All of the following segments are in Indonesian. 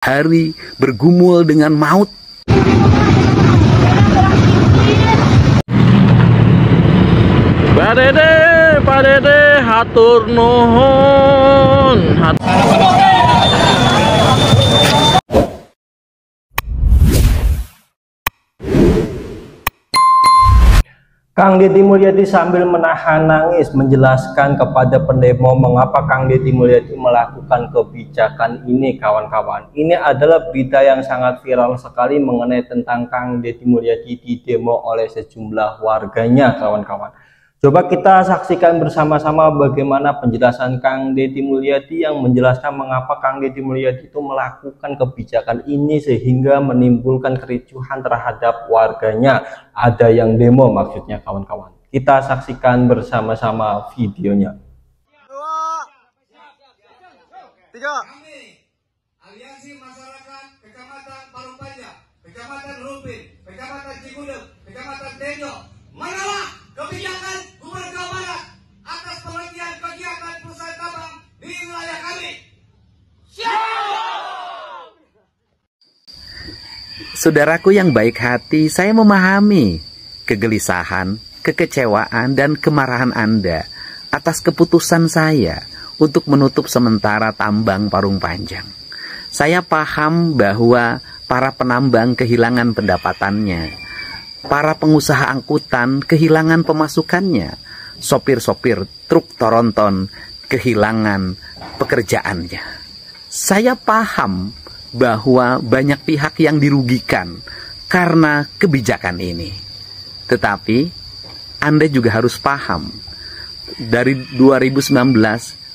hari bergumul dengan maut. Pak Dede, hatur nuhun. Kang Deddy Mulyadi sambil menahan nangis menjelaskan kepada pendemo mengapa Kang Deddy Mulyadi melakukan kebijakan ini, kawan-kawan. Ini adalah berita yang sangat viral sekali mengenai tentang Kang Deddy Mulyadi didemo oleh sejumlah warganya, kawan-kawan. Coba kita saksikan bersama-sama bagaimana penjelasan Kang Deddy Mulyadi yang menjelaskan mengapa Kang Deddy Mulyadi itu melakukan kebijakan ini sehingga menimbulkan kericuhan terhadap warganya. Ada yang demo maksudnya, kawan-kawan. Kita saksikan bersama-sama videonya. 2, 3. Aliansi Masyarakat Kecamatan Parungpanjang, Kecamatan Rumpin, Kecamatan Cigudeg, Kecamatan Tenjo menolak kebijakan Gubernur Jawa Barat atas penghentian kegiatan perusahaan tambang di wilayah kami. Saudaraku yang baik hati, saya memahami kegelisahan, kekecewaan, dan kemarahan Anda atas keputusan saya untuk menutup sementara tambang Parungpanjang. Saya paham bahwa para penambang kehilangan pendapatannya, para pengusaha angkutan kehilangan pemasukannya, sopir-sopir truk tronton kehilangan pekerjaannya. Saya paham bahwa banyak pihak yang dirugikan karena kebijakan ini. Tetapi Anda juga harus paham, dari 2019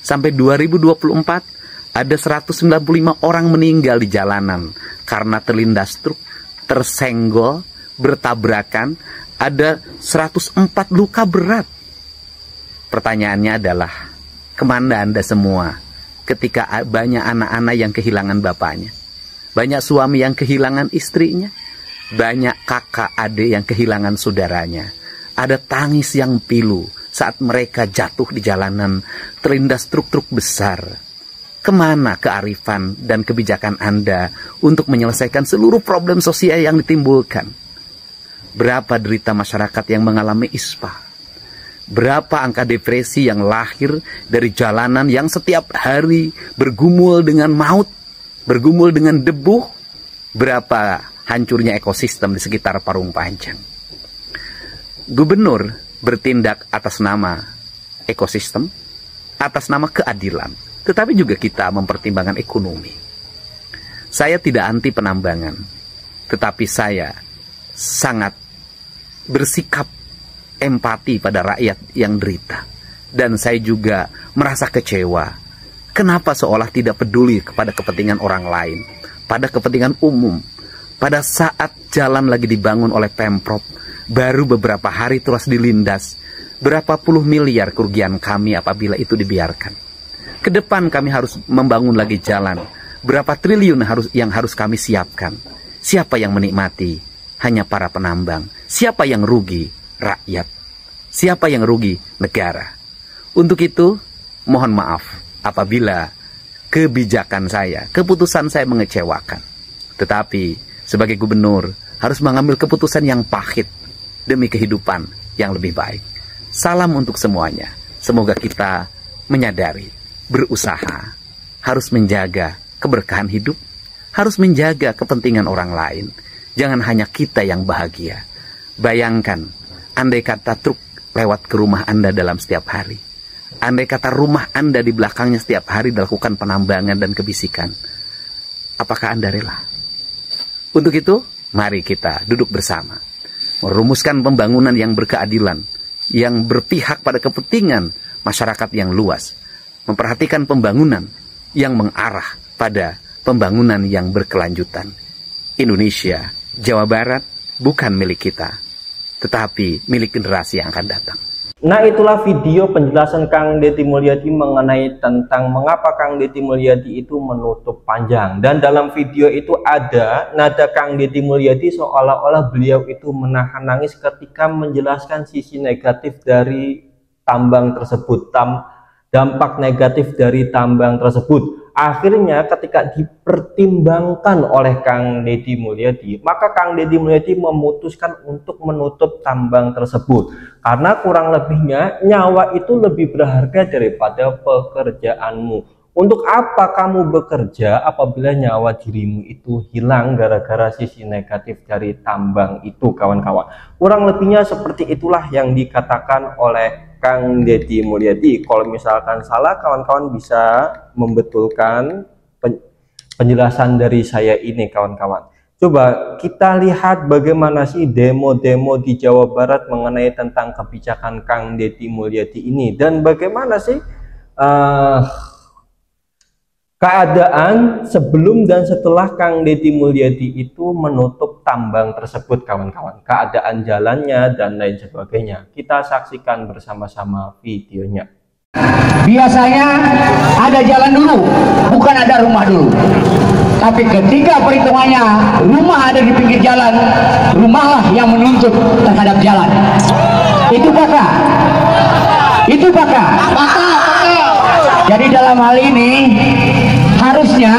sampai 2024 ada 195 orang meninggal di jalanan karena terlindas truk, tersenggol, bertabrakan, ada 104 luka berat. Pertanyaannya adalah, kemana Anda semua ketika banyak anak-anak yang kehilangan bapaknya, banyak suami yang kehilangan istrinya, banyak kakak adik yang kehilangan saudaranya, ada tangis yang pilu saat mereka jatuh di jalanan terlindas truk-truk besar. Kemana kearifan dan kebijakan Anda untuk menyelesaikan seluruh problem sosial yang ditimbulkan? Berapa derita masyarakat yang mengalami ispa? Berapa angka depresi yang lahir dari jalanan yang setiap hari bergumul dengan maut, bergumul dengan debu? Berapa hancurnya ekosistem di sekitar Parungpanjang? Gubernur bertindak atas nama ekosistem, atas nama keadilan, tetapi juga kita mempertimbangkan ekonomi. Saya tidak anti penambangan, tetapi saya sangat bersikap empati pada rakyat yang derita. Dan saya juga merasa kecewa. Kenapa seolah tidak peduli kepada kepentingan orang lain, pada kepentingan umum. Pada saat jalan lagi dibangun oleh Pemprov, baru beberapa hari terus dilindas. Berapa puluh miliar kerugian kami apabila itu dibiarkan. Ke depan kami harus membangun lagi jalan. Berapa triliun yang harus kami siapkan. Siapa yang menikmati? Hanya para penambang. Siapa yang rugi? Rakyat. Siapa yang rugi? Negara. Untuk itu, mohon maaf apabila kebijakan saya, keputusan saya mengecewakan. Tetapi sebagai gubernur harus mengambil keputusan yang pahit demi kehidupan yang lebih baik. Salam untuk semuanya. Semoga kita menyadari, berusaha, harus menjaga keberkahan hidup, harus menjaga kepentingan orang lain. Jangan hanya kita yang bahagia. Bayangkan, andai kata truk lewat ke rumah Anda dalam setiap hari. Andai kata rumah Anda di belakangnya setiap hari dilakukan penambangan dan kebisikan. Apakah Anda rela? Untuk itu, mari kita duduk bersama. Merumuskan pembangunan yang berkeadilan, yang berpihak pada kepentingan masyarakat yang luas. Memperhatikan pembangunan yang mengarah pada pembangunan yang berkelanjutan. Indonesia, Jawa Barat bukan milik kita, tetapi milik generasi yang akan datang. Nah, itulah video penjelasan Kang Deddy Mulyadi mengenai tentang mengapa Kang Deddy Mulyadi itu menutup panjang. Dan dalam video itu ada nada Kang Deddy Mulyadi seolah-olah beliau itu menahan nangis ketika menjelaskan sisi negatif dari tambang tersebut, dampak negatif dari tambang tersebut. Akhirnya ketika dipertimbangkan oleh Kang Deddy Mulyadi, maka Kang Deddy Mulyadi memutuskan untuk menutup tambang tersebut. Karena kurang lebihnya nyawa itu lebih berharga daripada pekerjaanmu. Untuk apa kamu bekerja apabila nyawa dirimu itu hilang gara-gara sisi negatif dari tambang itu, kawan-kawan? Kurang lebihnya seperti itulah yang dikatakan oleh Kang Deddy Mulyadi. Kalau misalkan salah, kawan-kawan bisa membetulkan penjelasan dari saya ini, kawan-kawan. Coba kita lihat bagaimana sih demo-demo di Jawa Barat mengenai tentang kebijakan Kang Deddy Mulyadi ini, dan bagaimana sih keadaan sebelum dan setelah Kang Deddy Mulyadi itu menutup tambang tersebut, kawan-kawan. Keadaan jalannya dan lain sebagainya. Kita saksikan bersama-sama videonya. Biasanya ada jalan dulu, bukan ada rumah dulu. Tapi ketika perhitungannya rumah ada di pinggir jalan, rumahlah yang menuntut terhadap jalan. Itu pakar. Itu pakar. Jadi dalam hal ini harusnya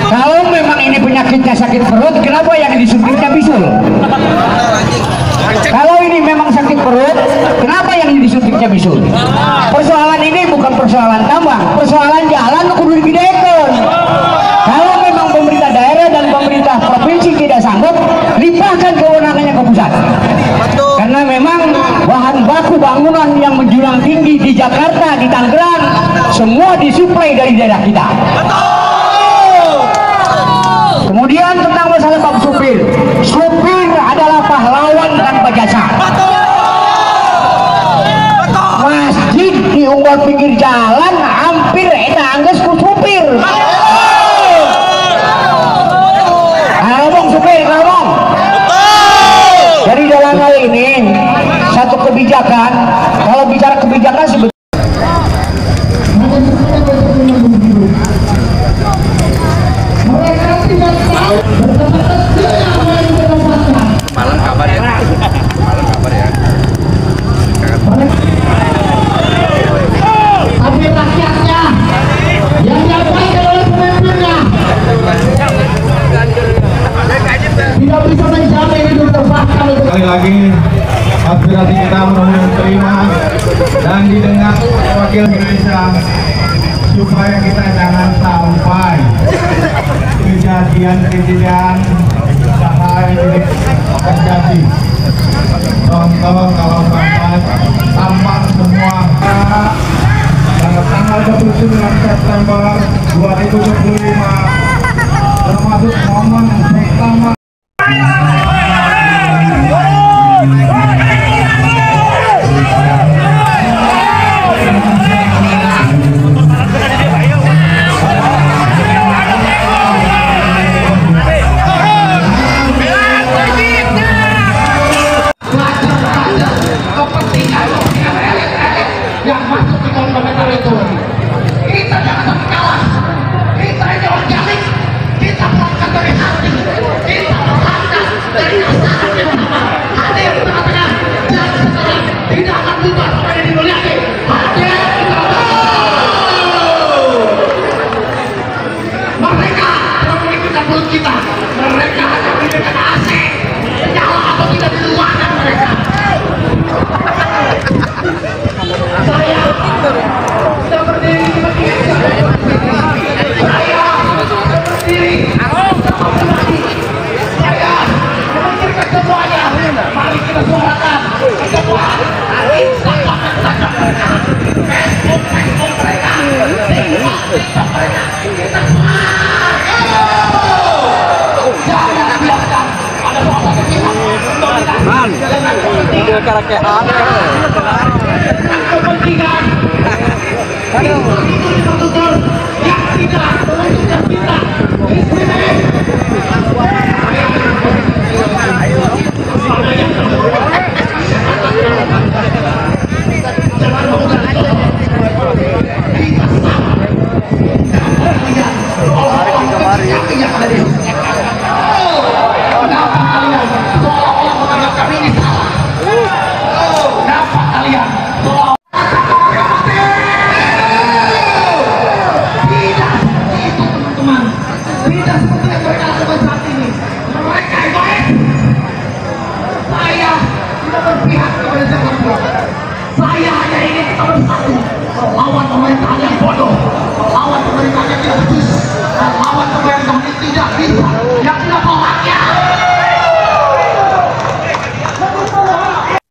kalau memang ini penyakitnya sakit perut, kenapa yang disuntiknya bisul? Kalau ini memang sakit perut, kenapa yang disuntiknya bisul? Persoalan ini bukan persoalan tambang, persoalan jalan kudu digedekeun. Kalau memang pemerintah daerah dan pemerintah provinsi tidak sanggup, limpahkan kewenangannya ke pusat. Karena memang bahan baku bangunan yang menjulang tinggi di Jakarta, di Tangerang, semua disuplai dari daerah kita. Kemudian tentang masalah bab supir, supir adalah pahlawan tanpa jasa. Masjid di unggul pinggir jalan hampir angges ku supir. Ngomong supir, ngomong. Jadi dalam hal ini satu kebijakan, kalau bicara kebijakan sebetulnya Malam kabar ya. Malam kabar ya. tapi rakyatnya yang diabaikan oleh pemimpinnya tidak bisa menjamin hidup terbakar. Sekali lagi aspirasi kita mudah-mudahan diterima dan didengar wakil Indonesia, supaya kita jangan sampai kejadian bahaya ini terjadi. Contoh kalau sampai tambang semua pada tanggal 29 September 2025 termasuk momen pertama. yang masuk di komentar itu, kita jangan kalah. Kita ini organik, kita melakukan dari hati, kita melakukan dari kesalahan yang sama. Hadir di tengah-tengah dan sekarang tidak akan bubar sampai di Mulyadi. Hadir di tengah-tengah. Mereka yang memikirkan mulut kita, mereka hanya memikirkan AC, nyala atau tidak di ruangan mereka. Saya berdiri sebagai saya berdiri saya memikirkan semuanya. Mari kita suarakan semua Facebook mereka, TikTok mereka, kita semua jangan biarkan ada suara kita dengan kepentingan kepentingan betul-betul yang tidak menunjukkan kita di sini. Jangan menggunakan kita sama kalian seolah-olah yang ada di sini. Kenapa kalian seolah-olah menganggap kami ini salah? Kenapa kalian seolah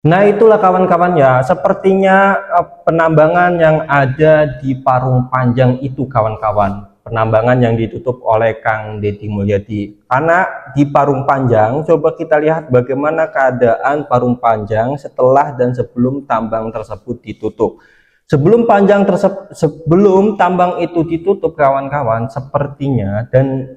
Nah itulah kawan-kawan ya, sepertinya penambangan yang ada di Parung Panjang itu kawan-kawan, penambangan yang ditutup oleh Kang Deddy Mulyadi. Karena di Parung Panjang, coba kita lihat bagaimana keadaan Parung Panjang setelah dan sebelum tambang tersebut ditutup. Sebelum tambang itu ditutup kawan-kawan, sepertinya dan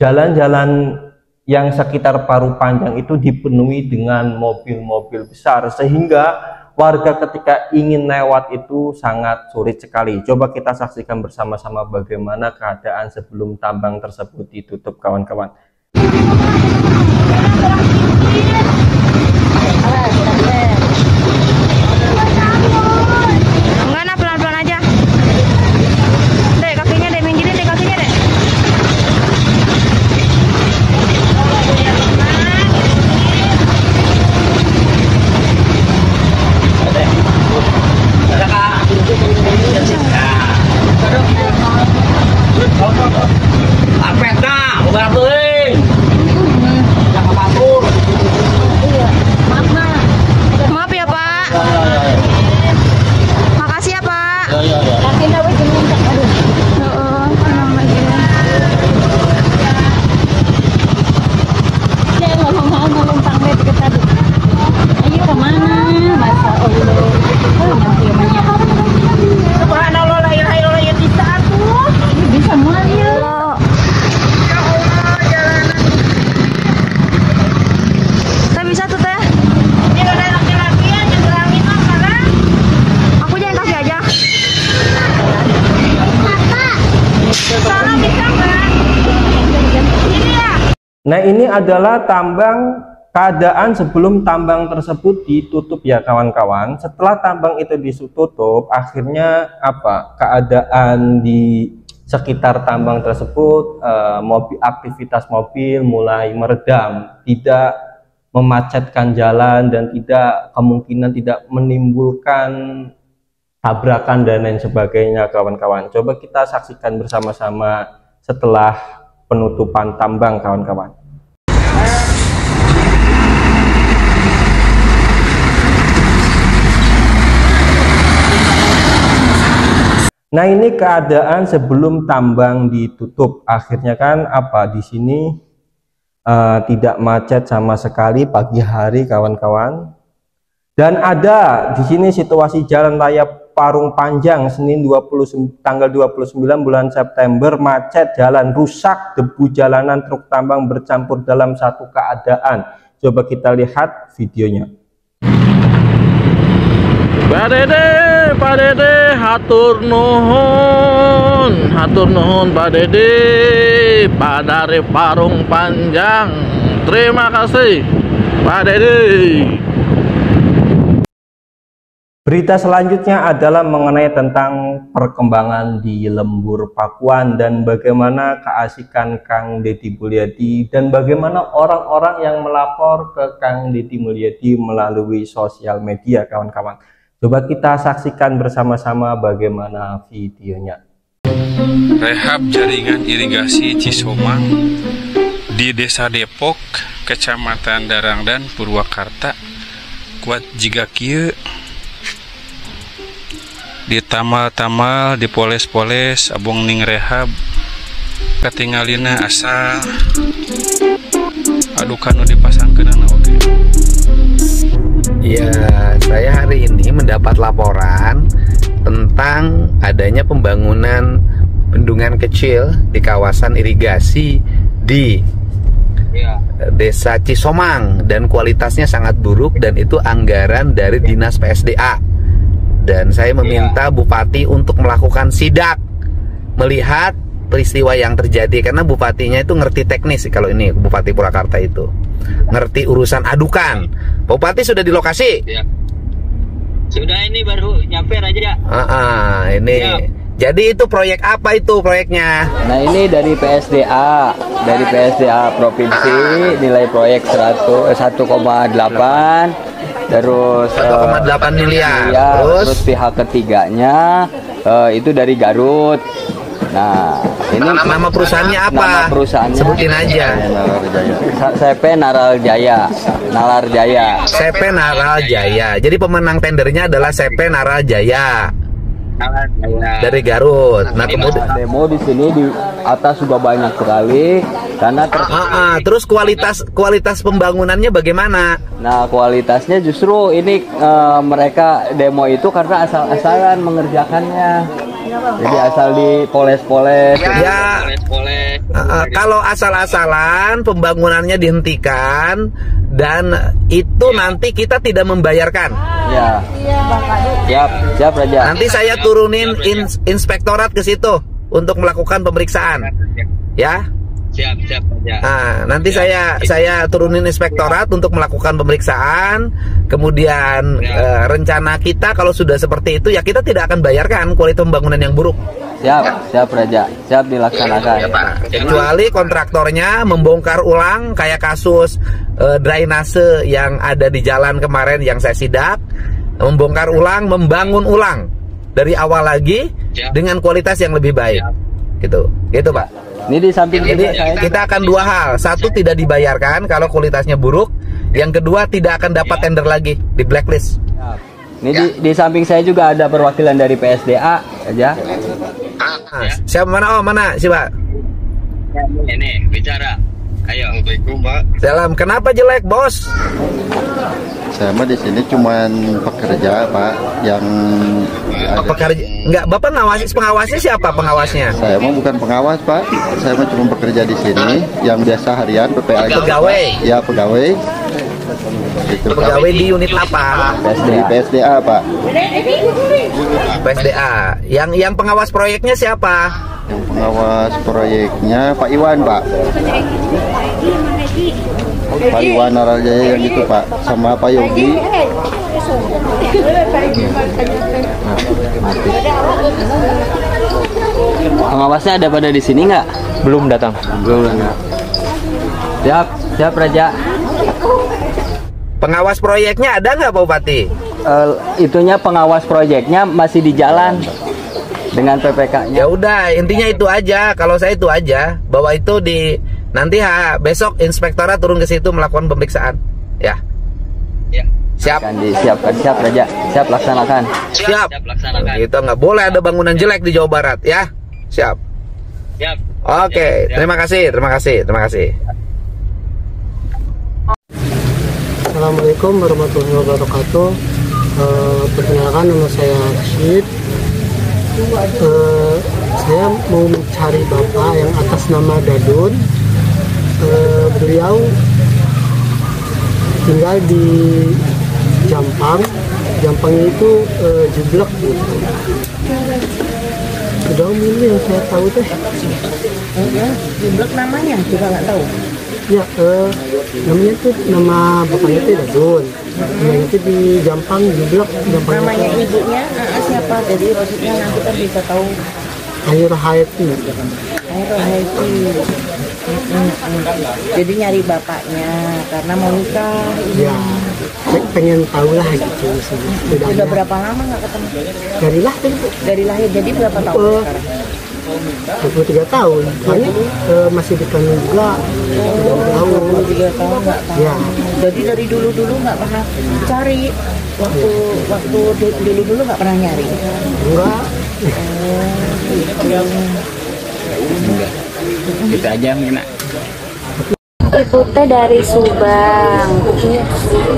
jalan-jalan yang sekitar Parung Panjang itu dipenuhi dengan mobil-mobil besar, sehingga warga ketika ingin lewat itu sangat sulit sekali. Coba kita saksikan bersama-sama bagaimana keadaan sebelum tambang tersebut ditutup kawan-kawan. Maaf ya Pak. Makasih ya Pak. Ayo kemana? Masa Allah. Subhanallah la ilaha illallah ya bisa atuh. Bisa mulia. Ya Allah jalanan. Saya bisa tuh teh. Dia ada laki-laki ya nyebrangin mah karena Aku jalan kaki aja. sana bisa enggak? Ini ya. Nah ini adalah keadaan sebelum tambang tersebut ditutup ya kawan-kawan. Setelah tambang itu ditutup, akhirnya keadaan di sekitar tambang tersebut, aktivitas mobil mulai meredam, tidak memacetkan jalan dan kemungkinan tidak menimbulkan tabrakan dan lain sebagainya kawan-kawan. Coba kita saksikan bersama-sama setelah penutupan tambang kawan-kawan. Nah ini keadaan sebelum tambang ditutup. Akhirnya kan di sini tidak macet sama sekali pagi hari kawan-kawan. Dan ada di sini situasi jalan raya Parung Panjang Senin tanggal 29 bulan September, macet, jalan rusak, debu jalanan truk tambang bercampur dalam satu keadaan. Coba kita lihat videonya. Pak Dede, hatur nuhun Pak Dede, Pak dari Parung Panjang. Terima kasih Pak Dede. Berita selanjutnya adalah mengenai tentang perkembangan di Lembur Pakuan dan bagaimana keasikan Kang Deddy Mulyadi dan bagaimana orang-orang yang melapor ke Kang Deddy Mulyadi melalui sosial media kawan-kawan. Coba kita saksikan bersama-sama bagaimana videonya. Rehab jaringan irigasi Cisomang di Desa Depok, Kecamatan Darangdan, Purwakarta. Kuat jiga kieu ditamal-tamal, dipoles-poles, abong ning rehab katingalina asal adukan dipasangkeun oke. Ya, saya hari ini mendapat laporan tentang adanya pembangunan bendungan kecil di kawasan irigasi di Desa Cisomang dan kualitasnya sangat buruk dan itu anggaran dari Dinas PSDA. Dan saya meminta Bupati untuk melakukan sidak melihat peristiwa yang terjadi karena bupatinya itu ngerti teknis. Kalau ini Bupati Purwakarta itu ngerti urusan adukan. Bupati sudah di lokasi? Ya. Sudah, ini baru nyamper aja ya. Ini. Ya. Jadi itu proyek apa itu proyeknya? Nah ini dari PSDA provinsi, nilai proyek 1,8. Terus 1,8 miliar. Terus pihak ketiganya itu dari Garut. Nah Ini nama perusahaannya apa? Nama perusahaannya Sebutin aja. CP Naral Jaya. Nalar Jaya. CP Naral Jaya. Jadi pemenang tendernya adalah CP Naral Jaya dari Garut. Nah, kemudian demo di sini di atas juga banyak sekali karena terus kualitas pembangunannya bagaimana? Nah, kualitasnya justru ini mereka demo itu karena asal-asalan mengerjakannya. Jadi asal dipoles-poles. Ya, kalau asal-asalan pembangunannya dihentikan dan itu nanti kita tidak membayarkan. Ya. Siap Raja. Nanti saya turunin inspektorat ke situ untuk melakukan pemeriksaan. Ya. Siap. Nah, nanti saya turunin inspektorat untuk melakukan pemeriksaan. Kemudian rencana kita kalau sudah seperti itu ya kita tidak akan bayarkan kualitas pembangunan yang buruk. Siap Raja. Siap dilaksanakan. Kecuali kontraktornya membongkar ulang kayak kasus drainase yang ada di jalan kemarin yang saya sidak, membongkar ulang, membangun ulang dari awal lagi dengan kualitas yang lebih baik. Gitu Pak. Ini di samping kita akan dua hal. Satu, tidak dibayarkan kalau kualitasnya buruk. Yang kedua, tidak akan dapat tender lagi, di blacklist. Ini di samping saya juga ada perwakilan dari PSDA aja. Siapa mana? Mana sih Pak? Ini bicara. Ayo. Assalamualaikum Pak. Salam. Kenapa jelek bos? Saya mah di sini cuman pekerja Pak yang pekerja. Enggak, Bapak pengawasnya siapa pengawasnya? Saya mah bukan pengawas Pak. Saya mah cuma bekerja di sini yang biasa harian PPA. Pegawai. Ya pegawai. Itu, pegawai di unit apa? Di PSDA Pak. PSDA. Yang pengawas proyeknya siapa? Yang pengawas proyeknya Pak Iwan Pak. Pak Iwan Naral Jaya yang itu Pak, sama Pak Yogi. Pengawasnya ada pada di sini nggak? Belum datang. Siap Raja. Pengawas proyeknya ada nggak Pak Bupati? Itunya pengawas proyeknya masih di jalan dengan PPK-nya. Ya udah, intinya itu aja. Kalau saya itu aja, bahwa itu nanti besok inspektorat turun ke situ melakukan pemeriksaan. Ya. Siap. Akan disiapkan. Siap Raja. Siap laksanakan. Siap. Itu nggak boleh ada bangunan jelek di Jawa Barat ya. Siap. Oke. Terima kasih. Assalamualaikum warahmatullahi wabarakatuh. Perkenalkan, nama saya Rashid. Saya mau mencari bapak yang atas nama Dadun. Beliau tinggal di Jampang. Jampang itu jublek gitu. Udah ini yang saya tahu teh. Jublek namanya juga nggak tahu. Ya, namanya tuh nama bapaknya itu Dadun. Namanya itu di Jampang jublek. Namanya ibunya siapa? Jadi maksudnya nanti kan bisa tahu. Air Hayati. Jadi nyari bapaknya karena mau nikah. Ya, pengen tahu lah gitu sih. Sudah berapa lama nggak ketemu? Dari lahir. Jadi berapa tahun sekarang? 23 tahun. Soalnya masih di Kandung juga. 23 tahun nggak tahu. Ya. Jadi dari dulu nggak pernah cari. Waktu dulu nggak pernah nyari. Enggak. Kita aja Mina. Ibu teh dari Subang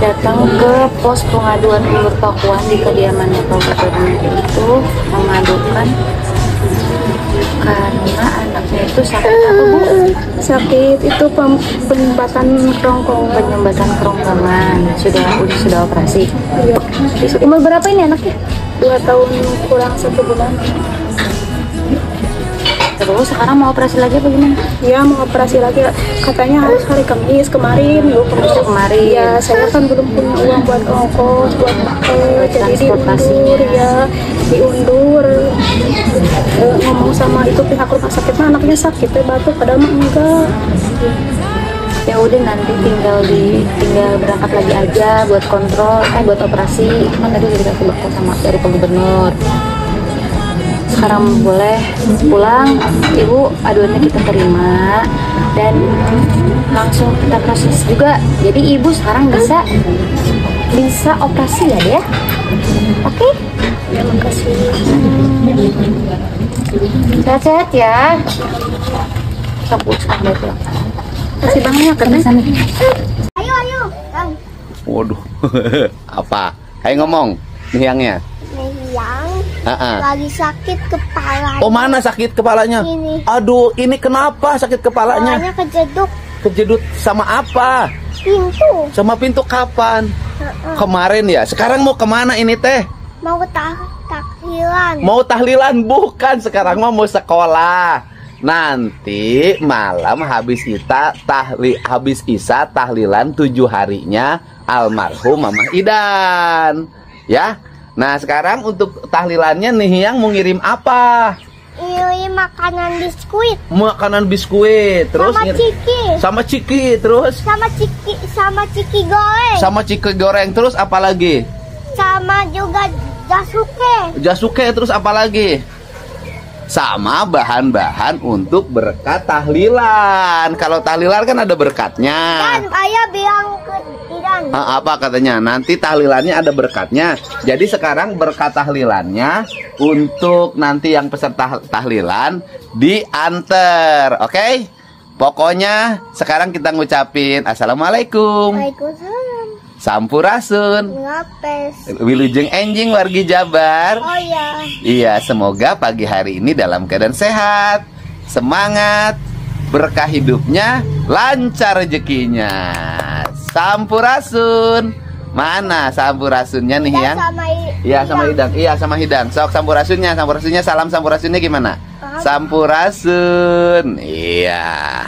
datang ke pos pengaduan Ulur Pakuan di kediamannya Pak Gubernur itu mengadukan karena anaknya itu sakit apa Bu? Sakit itu penyumbatan kerongkongan sudah operasi. Umur berapa ini anaknya? 2 tahun kurang 1 bulan. Terus sekarang mau operasi lagi apa gimana? Ya mau operasi lagi, katanya harus hari Kamis kemarin. Ya saya kan belum punya uang buat ongkos, buat pakai, jadi diundur. Ngomong sama itu pihak rumah sakit, anaknya sakit, batuk, padahal mah enggak. Ya udah nanti tinggal berangkat lagi aja buat kontrol, buat operasi. Itu kan tadi udah dikasih bakal sama dari Pak Gubernur. sekarang boleh pulang. Ibu aduannya kita terima dan langsung kita proses juga. Jadi ibu sekarang bisa operasi ya deh. Oke? Terima kasih. Sehat-sehat ya. Kasih banyak kan sana. Ayo. Waduh. Apa? Ayo ngomong. Nihiangnya. Yang lagi sakit kepala. Oh, mana sakit kepalanya? Ini. Aduh, ini kenapa sakit kepalanya? Kepalanya kejeduk. Kejedut sama apa? Pintu. Sama pintu kapan? Kemarin ya. Sekarang mau kemana ini teh? Mau tahlilan. Mau tahlilan? Bukan. Sekarang mau sekolah. Nanti malam habis Isa tahlilan 7 harinya almarhum Mamah Idan. Ya. Nah, sekarang untuk tahlilannya nih yang mau ngirim apa? Ini makanan biskuit. Makanan biskuit, terus sama ciki terus sama ciki goreng. Sama ciki goreng, terus apa lagi? Sama juga jasuke, terus apa lagi? Sama bahan-bahan untuk berkat tahlilan. Kalau tahlilan kan ada berkatnya. Dan ayah bilang ke Idan. Apa katanya? Nanti tahlilannya ada berkatnya. Jadi sekarang berkat tahlilannya untuk nanti yang peserta tahlilan diantar, oke? Pokoknya sekarang kita ngucapin Assalamualaikum. Waalaikumsalam. Sampurasun. Ngapes. Wilujeng enjing wargi Jabar. Oh iya. Iya, semoga pagi hari ini dalam keadaan sehat, semangat, berkah hidupnya, lancar rezekinya. Sampurasun. Mana sampurasunnya nih yang? Iya sama Hidang. Iya sama Hidang. Sok sampurasunnya salam sampurasunnya gimana? Sampurasun. Iya.